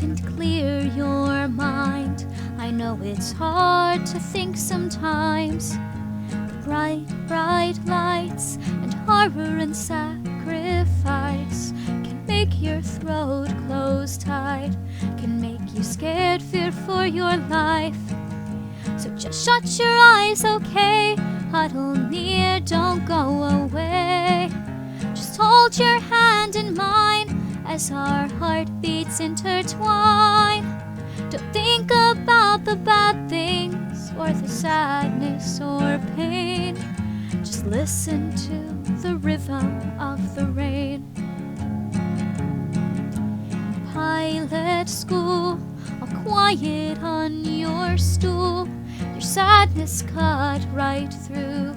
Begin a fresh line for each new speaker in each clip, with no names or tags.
and clear your mind. I know it's hard to think sometimes. Bright, bright lights and horror and sacrifice can make your throat close tight, can make you scared, fear for your life. So just shut your eyes, okay? Huddle near, don't go away. Just hold your hand in mine as our heartbeats intertwine. Don't think about the bad things or the sadness or pain. Just listen to the rhythm of the rain. Pilot school, all quiet on your stool. Your sadness cut right through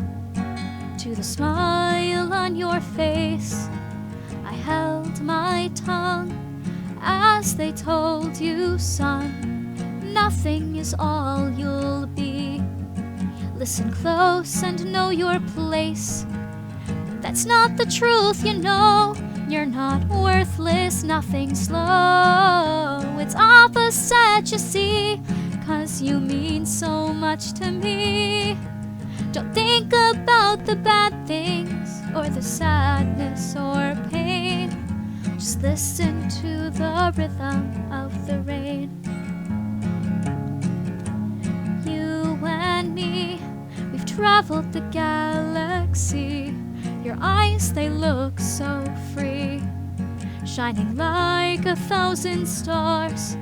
to the smile on your face. I held my tongue as they told you, son, nothing is all you'll be. Listen close and know your place. That's not the truth, you know. You're not worthless, nothing slow. It's opposite, you see, 'cause you mean so much to me. Don't think about the bad things or the sadness or pain. Just listen to the rhythm of the rain. You and me, we've traveled the galaxy. Your eyes, they look so free, shining like 1,000 stars.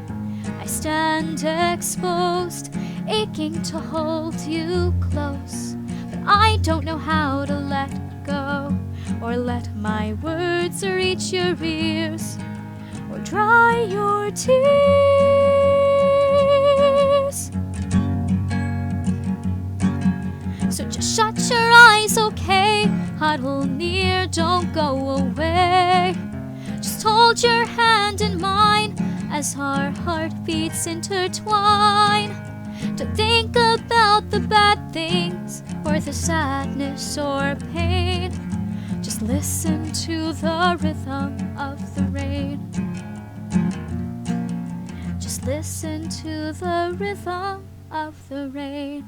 I stand exposed, aching to hold you close, but I don't know how to let go, or let my words reach your ears, or dry your tears. So just shut your eyes, okay? Huddle near, don't go away. Just hold your hand in mine as our heartbeats intertwine. Don't think about the bad things or the sadness or pain. Just listen to the rhythm of the rain. Just listen to the rhythm of the rain.